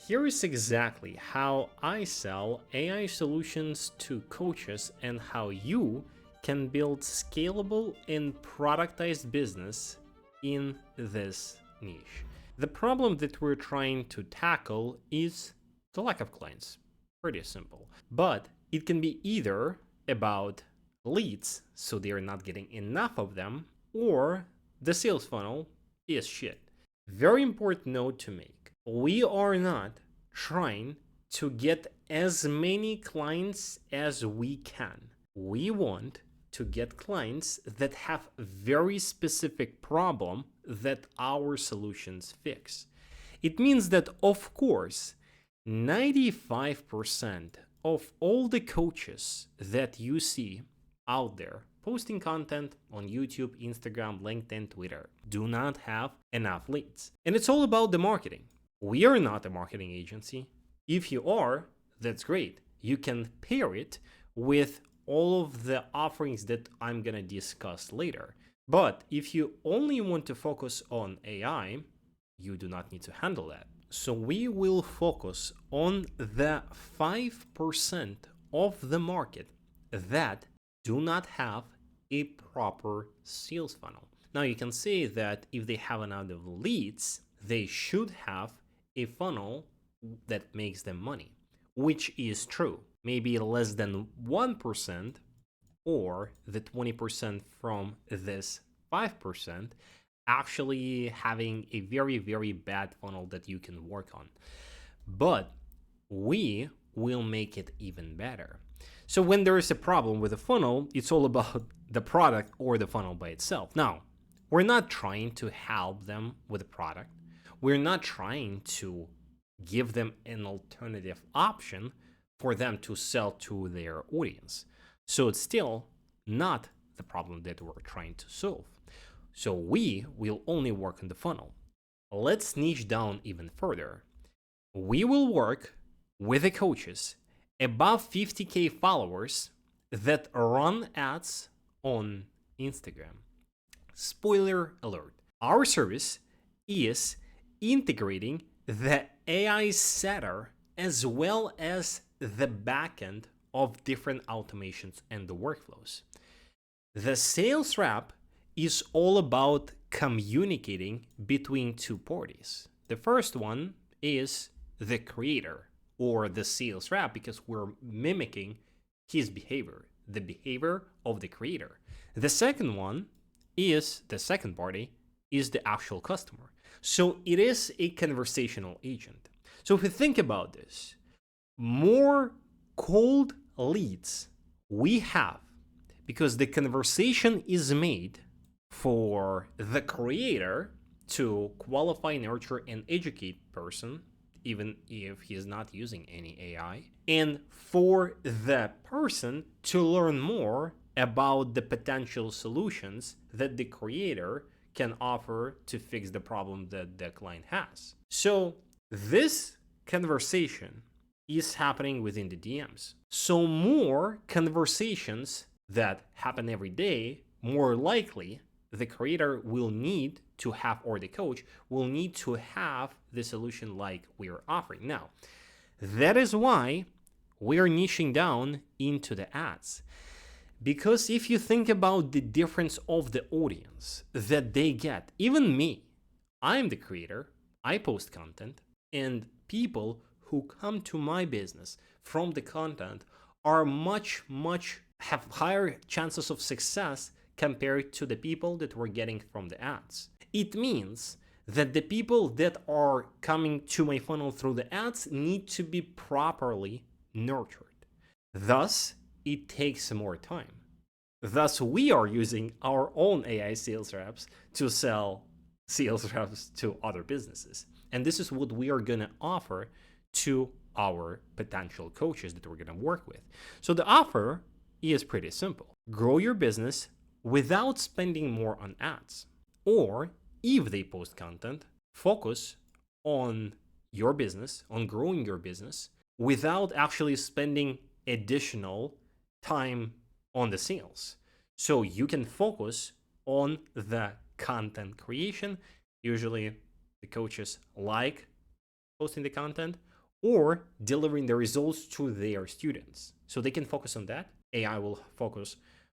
Here is exactly how I sell AI solutions to coaches and how you can build scalable and productized business in this niche. The problem that we're trying to tackle is the lack of clients. Pretty simple. But it can be either about leads, so they're not getting enough of them, or the sales funnel is shit. Very important note to make. We are not trying to get as many clients as we can. We want to get clients that have very specific problem that our solutions fix. It means that, of course, 95% of all the coaches that you see out there posting content on YouTube, Instagram, LinkedIn, Twitter do not have enough leads. And it's all about the marketing. We are not a marketing agency. If you are, that's great. You can pair it with all of the offerings that I'm gonna discuss later. But if you only want to focus on AI, you do not need to handle that. So we will focus on the 5% of the market that do not have a proper sales funnel. Now you can say that if they have enough of leads, they should have a funnel that makes them money, which is true. Maybe less than 1% or the 20% from this 5% actually having a very, very bad funnel that you can work on. But we will make it even better. So when there is a problem with a funnel, it's all about the product or the funnel by itself. Now, we're not trying to help them with the product. We're not trying to give them an alternative option for them to sell to their audience. So it's still not the problem that we're trying to solve. So we will only work on the funnel. Let's niche down even further. We will work with the coaches above 50K followers that run ads on Instagram. Spoiler alert. Our service is integrating the AI setter as well as the backend of different automations and the workflows. The sales rep is all about communicating between two parties. The first one is the creator or the sales rep because we're mimicking his behavior, the behavior of the creator. The second one is the second party is the actual customer. So it is a conversational agent. So if you think about this, more cold leads we have because the conversation is made for the creator to qualify, nurture, and educate person, even if he is not using any AI, and for the person to learn more about the potential solutions that the creator can offer to fix the problem that the client has. So this conversation is happening within the DMs. So more conversations that happen every day, more likely the creator will need to have, or the coach will need to have the solution like we're offering. Now, that is why we're niching down into the ads. Because if you think about the difference of the audience that they get, even me, I'm the creator, I post content, and people who come to my business from the content are much have higher chances of success compared to the people that we're getting from the ads. It means that the people that are coming to my funnel through the ads need to be properly nurtured. Thus, it takes more time. Thus, we are using our own AI sales reps to sell sales reps to other businesses. And this is what we are going to offer to our potential coaches that we're going to work with. So the offer is pretty simple. Grow your business without spending more on ads. Or if they post content, focus on your business, on growing your business without actually spending additional time on the sales. So you can focus on the content creation. Usually the coaches like posting the content, or delivering the results to their students. So they can focus on that. AI will focus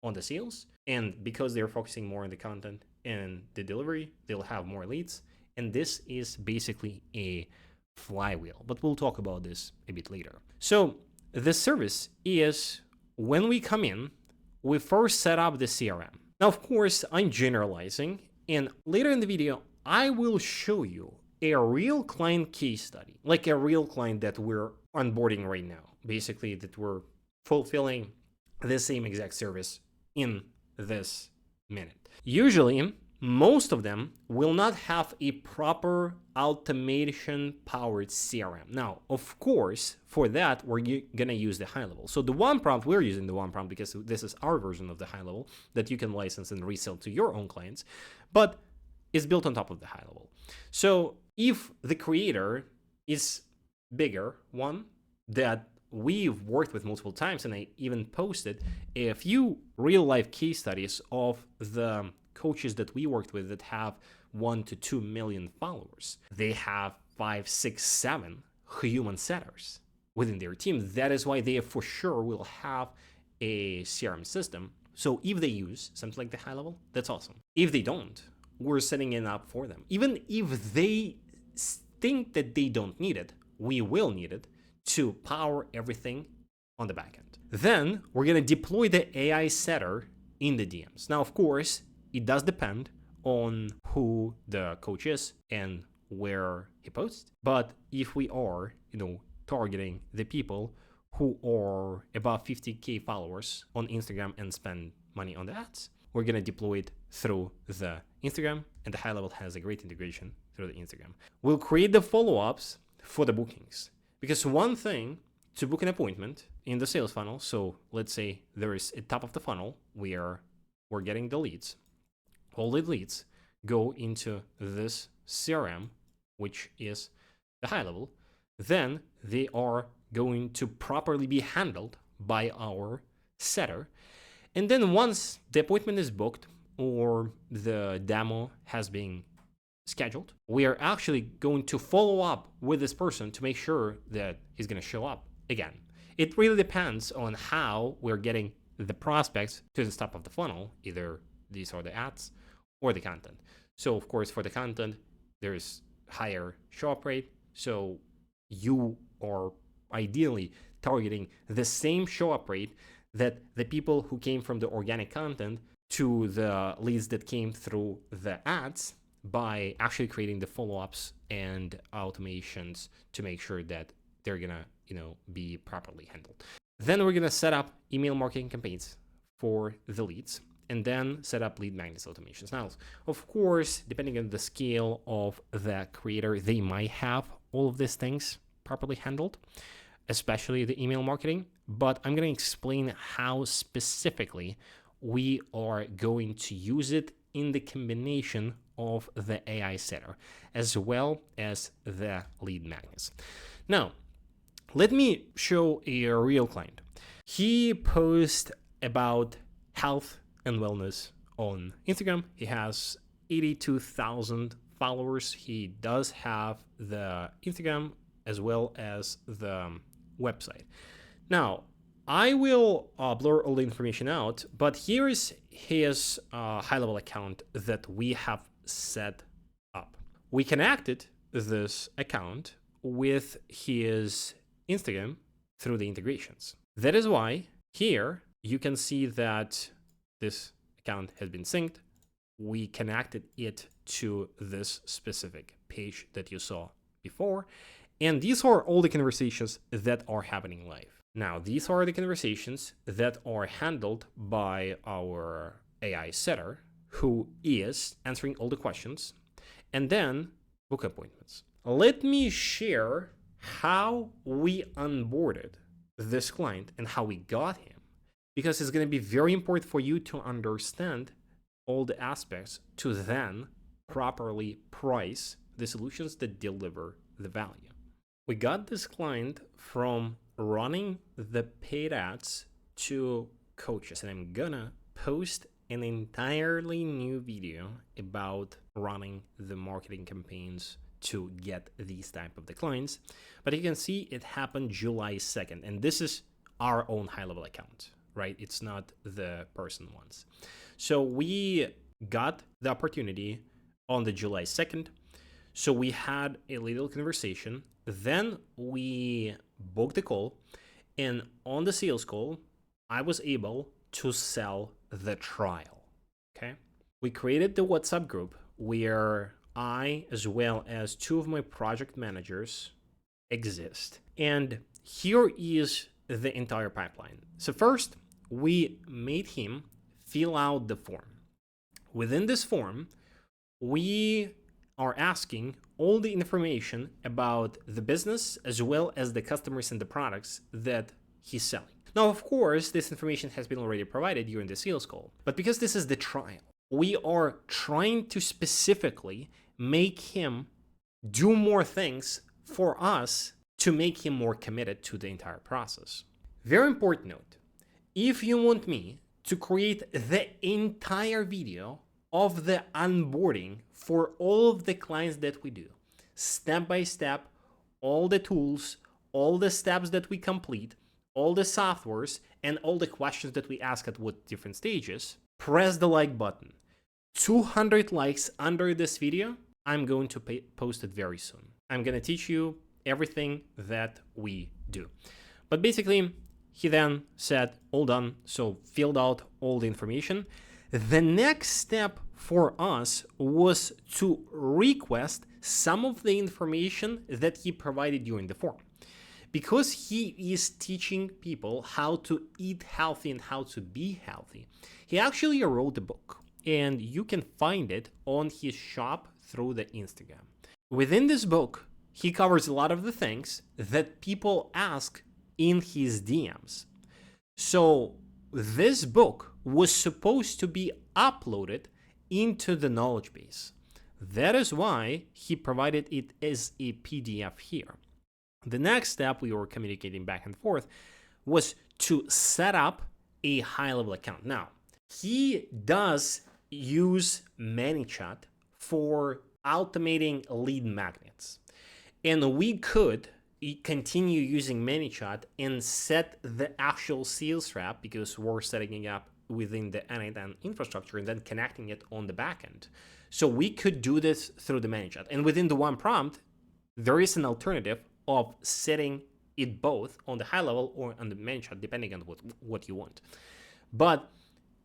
on the sales. And because they're focusing more on the content and the delivery, they'll have more leads. And this is basically a flywheel, but we'll talk about this a bit later. So the service is when we come in, we first set up the CRM. Now, of course, I'm generalizing, and later in the video, I will show you a real client case study, like a real client that we're onboarding right now, basically that we're fulfilling the same exact service in this minute. Usually, most of them will not have a proper automation-powered CRM. Now, of course, for that, we're gonna use the high level. So the one prompt, we're using the one prompt because this is our version of the high level that you can license and resell to your own clients, but it's built on top of the high level. So if the creator is bigger, one that we've worked with multiple times, and I even posted a few real-life case studies of the coaches that we worked with that have 1 to 2 million followers. They have 5, 6, 7 human setters within their team. That is why they for sure will have a CRM system. So if they use something like the high level, that's awesome. If they don't, we're setting it up for them. Even if they think that they don't need it, we will need it to power everything on the back end. Then we're gonna deploy the AI setter in the DMs. Now, of course, it does depend on who the coach is and where he posts. But if we are, targeting the people who are above 50K followers on Instagram and spend money on the ads, we're gonna deploy it through the Instagram, and the high level has a great integration through the Instagram. We'll create the follow-ups for the bookings, because one thing to book an appointment in the sales funnel, so let's say there is a top of the funnel where we're getting the leads. All the leads go into this CRM, which is the high level. Then they are going to properly be handled by our setter. And then once the appointment is booked or the demo has been scheduled, we are actually going to follow up with this person to make sure that he's going to show up again. It really depends on how we're getting the prospects to the top of the funnel. Either these are the ads or the content. So of course, for the content, there's higher show up rate. So you are ideally targeting the same show up rate that the people who came from the organic content to the leads that came through the ads, by actually creating the follow-ups and automations to make sure that they're gonna, be properly handled. Then we're gonna set up email marketing campaigns for the leads, and then set up lead magnets automations. Now, of course, depending on the scale of the creator, they might have all of these things properly handled, especially the email marketing, but I'm going to explain how specifically we are going to use it in the combination of the AI setter, as well as the lead magnets. Now, let me show a real client. He posts about health and wellness on Instagram. He has 82,000 followers. He does have the Instagram as well as the website. Now, I will blur all the information out, but here is his high-level account that we have set up. We connected this account with his Instagram through the integrations. That is why here you can see that this account has been synced. We connected it to this specific page that you saw before. And these are all the conversations that are happening live. Now, these are the conversations that are handled by our AI setter, who is answering all the questions, and then book appointments. Let me share how we onboarded this client and how we got him, because it's going to be very important for you to understand all the aspects to then properly price the solutions that deliver the value. We got this client from running the paid ads to coaches, and I'm gonna post an entirely new video about running the marketing campaigns to get these type of declines. But you can see it happened July 2nd, and this is our own high-level account, right? It's not the person one's. So we got the opportunity on the July 2nd. So we had a little conversation. Then we booked the call, and on the sales call, I was able to sell the trial. Okay. We created the WhatsApp group where I, as well as two of my project managers, exist. And here is the entire pipeline. So first, we made him fill out the form. Within this form, we are asking all the information about the business as well as the customers and the products that he's selling. Now, of course, this information has been already provided during the sales call, but because this is the trial, we are trying to specifically make him do more things for us to make him more committed to the entire process. Very important note, if you want me to create the entire video of the onboarding for all of the clients that we do, step by step, all the tools, all the steps that we complete, all the softwares, and all the questions that we ask at what different stages, press the like button. 200 likes under this video, I'm going to post it very soon. I'm going to teach you everything that we do. But basically, he then said, all done, so filled out all the information. The next step for us was to request some of the information that he provided during the form. Because he is teaching people how to eat healthy and how to be healthy, he actually wrote a book, and you can find it on his shop through the Instagram. Within this book, he covers a lot of the things that people ask in his DMs. So this book was supposed to be uploaded into the knowledge base. That is why he provided it as a PDF here. The next step we were communicating back and forth was to set up a high-level account. Now, he does use ManyChat for automating lead magnets. And we could continue using ManyChat and set the actual sales rep, because we're setting it up within the N8N infrastructure and then connecting it on the backend. So we could do this through the ManyChat. And within the one prompt, there is an alternative of setting it both on the high level or on the ManyChat, depending on what you want. But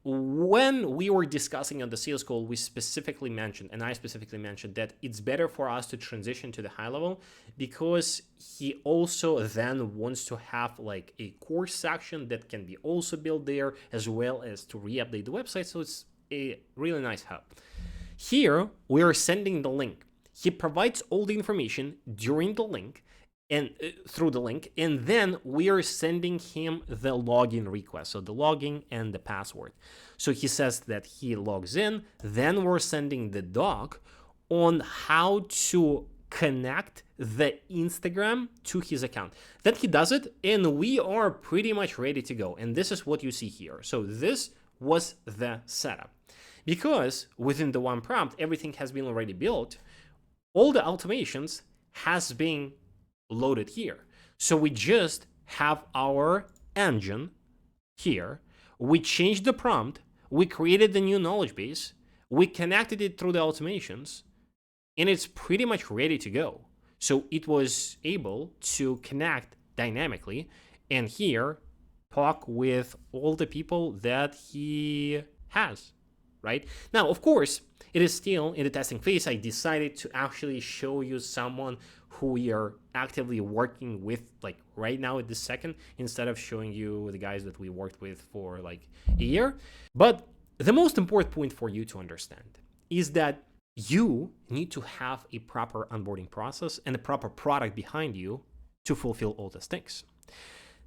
when we were discussing on the sales call, we specifically mentioned, and I specifically mentioned, that it's better for us to transition to the high level because he also then wants to have like a course section that can be also built there, as well as to re-update the website. So it's a really nice hub. Here, we are sending the link. He provides all the information during the link and through the link, and then we are sending him the login request, so the login and the password. So he says that he logs in, then we're sending the doc on how to connect the Instagram to his account. Then he does it, and we are pretty much ready to go. And this is what you see here. So this was the setup. Because within the one prompt, everything has been already built, all the automations has been loaded here. So we just have our engine here. We changed the prompt. We created the new knowledge base. We connected it through the automations, and it's pretty much ready to go. So it was able to connect dynamically and here talk with all the people that he has, right? Now, of course, it is still in the testing phase. I decided to actually show you someone who we are actively working with, like right now at this second, instead of showing you the guys that we worked with for like a year. But the most important point for you to understand is that you need to have a proper onboarding process and a proper product behind you to fulfill all these things.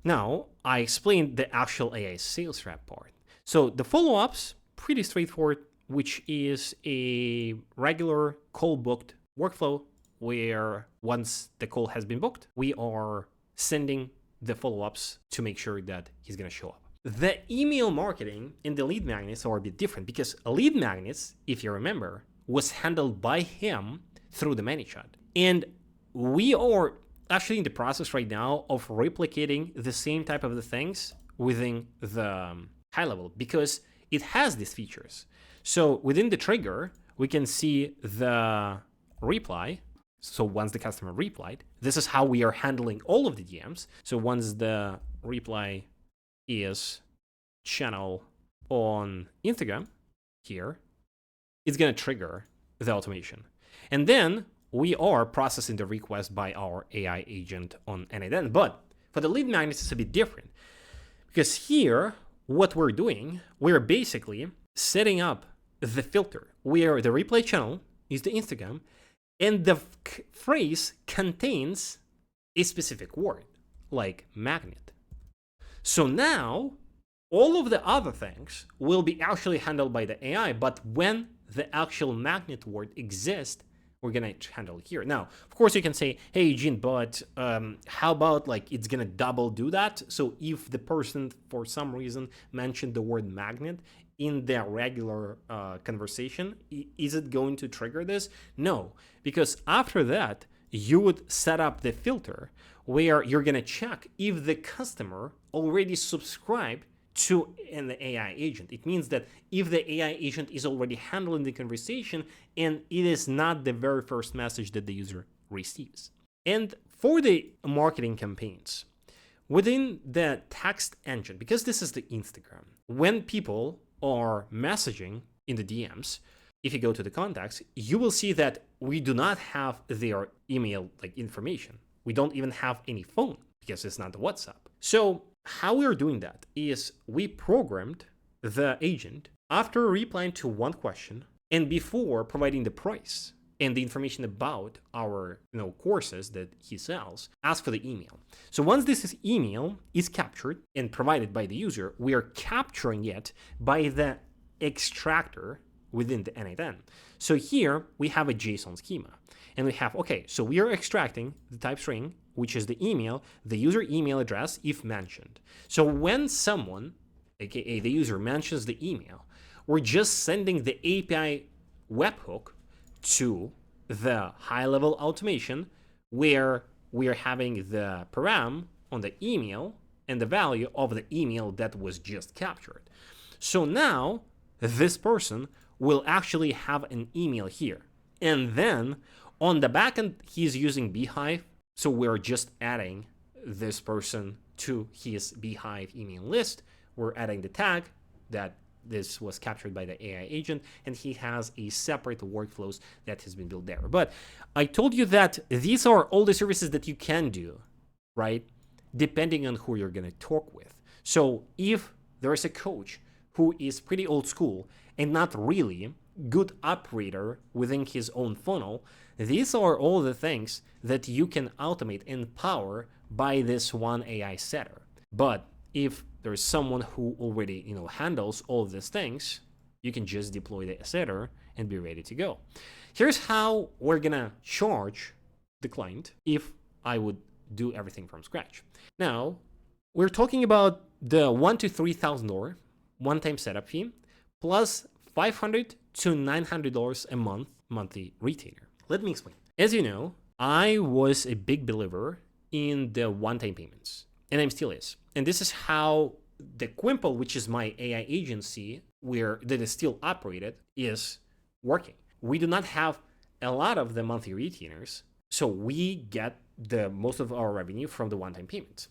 Now, I explained the actual AI sales rep part. So the follow-ups, pretty straightforward, which is a regular call booked workflow where once the call has been booked, we are sending the follow-ups to make sure that he's going to show up. The email marketing and the lead magnets are a bit different because lead magnets, if you remember, was handled by him through the ManyChat. And we are actually in the process right now of replicating the same type of the things within the high level because it has these features. So within the trigger, we can see the reply. So once the customer replied, this is how we are handling all of the DMs. So once the reply is channel on Instagram here, it's going to trigger the automation. And then we are processing the request by our AI agent on n8n. But for the lead magnets, it's a bit different because here, what we're doing, we're basically setting up the filter where the replay channel is the Instagram and the phrase contains a specific word like magnet. So now all of the other things will be actually handled by the AI, but when the actual magnet word exists, we're gonna handle it here. Now, of course, you can say, hey, Eugene, but how about like it's gonna double do that? So if the person for some reason mentioned the word magnet in their regular conversation, is it going to trigger this? No, because after that, you would set up the filter where you're gonna check if the customer already subscribed to an AI agent. It means that if the AI agent is already handling the conversation and it is not the very first message that the user receives. And for the marketing campaigns, within the text engine, because this is the Instagram, when people are messaging in the DMs, if you go to the contacts, you will see that we do not have their email like information. We don't even have any phone because it's not the WhatsApp. So how we're doing that is we programmed the agent after replying to one question and before providing the price and the information about our courses that he sells, ask for the email. So once this email is captured and provided by the user, we are capturing it by the extractor within the n8n. So here we have a JSON schema and we have, okay, so we are extracting the type string, which is the email, the user email address if mentioned. So when someone, aka the user, mentions the email, we're just sending the API webhook to the high-level automation where we are having the param on the email and the value of the email that was just captured. So now this person will actually have an email here. And then on the backend, he's using Beehive. So we're just adding this person to his Beehive email list. We're adding the tag that this was captured by the AI agent, and he has a separate workflows that has been built there. But I told you that these are all the services that you can do, right? Depending on who you're going to talk with. So if there is a coach who is pretty old school and not really good operator within his own funnel, these are all the things that you can automate and power by this one AI setter. But if there's someone who already handles all of these things, you can just deploy the setter and be ready to go. Here's how we're gonna charge the client if I would do everything from scratch. Now, we're talking about the $1,000 to $3,000 one-time setup fee plus $500 to $900 a month monthly retainer. Let me explain. As you know, I was a big believer in the one-time payments, and I'm still is. And this is how the Quimple, which is my AI agency, that is still operated, is working. We do not have a lot of the monthly retainers, so we get the most of our revenue from the one-time payments.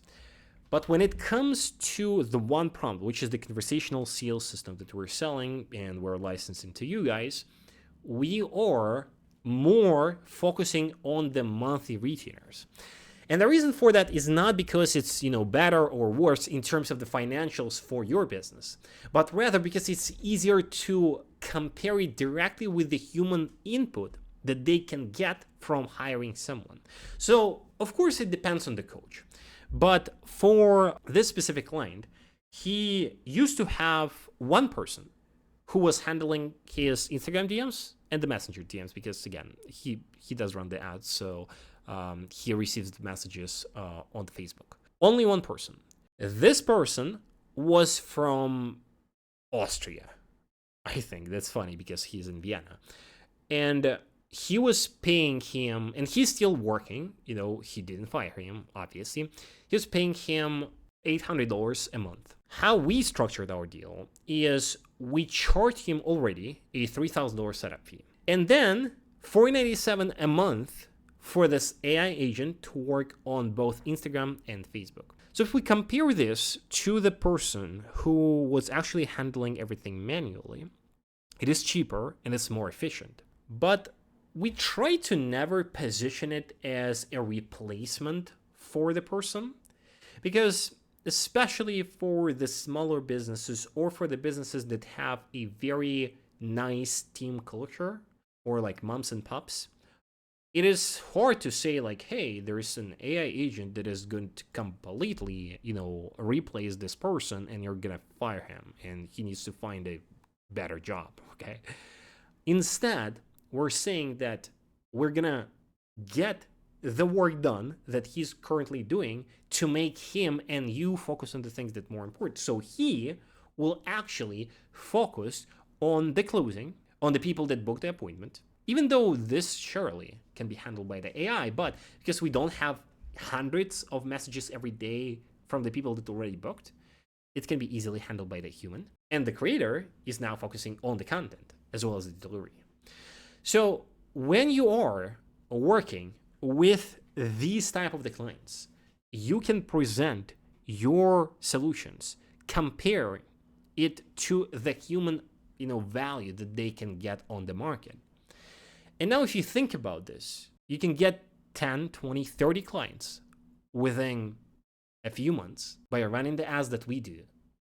But when it comes to the one prompt, which is the conversational sales system that we're selling and we're licensing to you guys, we are more focusing on the monthly retainers. And the reason for that is not because it's better or worse in terms of the financials for your business, but rather because it's easier to compare it directly with the human input that they can get from hiring someone. So of course it depends on the coach. But for this specific client, he used to have one person who was handling his Instagram DMs and the Messenger DMs because, again, he does run the ads, so he receives the messages on Facebook. Only one person. This person was from Austria. I think that's funny because he's in Vienna. And he was paying him, and he's still working, he didn't fire him, obviously. He was paying him $800 a month. How we structured our deal is we charged him already a $3,000 setup fee, and then $497 a month for this AI agent to work on both Instagram and Facebook. So if we compare this to the person who was actually handling everything manually, it is cheaper and it's more efficient. But we try to never position it as a replacement for the person, because especially for the smaller businesses or for the businesses that have a very nice team culture, or like moms and pops, it is hard to say like, hey, there's an AI agent that is going to completely, replace this person and you're gonna fire him and he needs to find a better job, okay? Instead, we're saying that we're gonna get the work done that he's currently doing to make him and you focus on the things that are more important. So he will actually focus on the closing, on the people that booked the appointment, even though this surely can be handled by the AI, but because we don't have hundreds of messages every day from the people that already booked, it can be easily handled by the human. And the creator is now focusing on the content as well as the delivery. So when you are working with these type of the clients, you can present your solutions, compare it to the human value that they can get on the market. And now if you think about this, you can get 10, 20, 30 clients within a few months by running the ads that we do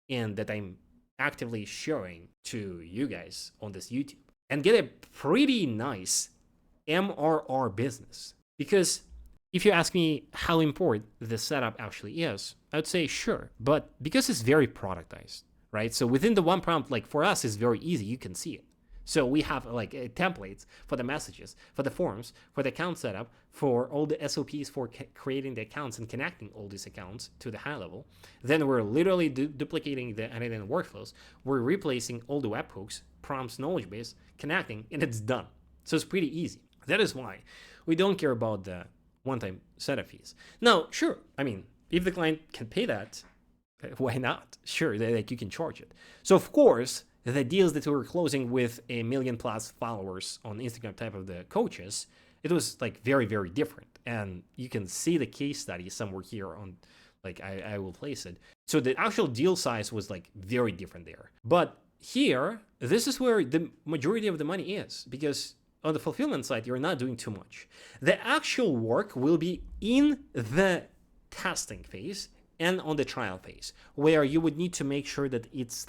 and that I'm actively showing to you guys on this YouTube, and get a pretty nice MRR business. Because if you ask me how important the setup actually is, I would say sure, but because it's very productized, right? So within the one prompt, like for us, it's very easy, you can see it. So we have like templates for the messages, for the forms, for the account setup, for all the SOPs for creating the accounts and connecting all these accounts to the high level. Then we're literally duplicating the end-to-end workflows. We're replacing all the webhooks, prompts, knowledge base, connecting, and it's done. So it's pretty easy. That is why we don't care about the one-time setup fees. Now, sure, I mean, if the client can pay that, why not? Sure, like you can charge it. So of course, the deals that we were closing with 1 million plus followers on Instagram type of the coaches, it was like very, very different. And you can see the case study somewhere here on, like I will place it. So the actual deal size was like very different there. But here, this is where the majority of the money is, because on the fulfillment side, you're not doing too much. The actual work will be in the testing phase and on the trial phase, where you would need to make sure that it's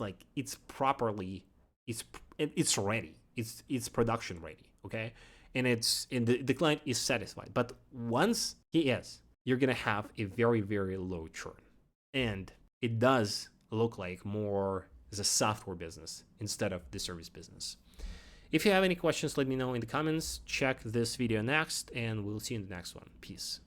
properly, it's ready, it's production ready, okay, and the client is satisfied. But once he is, you're gonna have a very, very low churn, and it does look like more as a software business instead of the service business. If you have any questions, let me know in the comments. Check this video next, and we'll see you in the next one. Peace.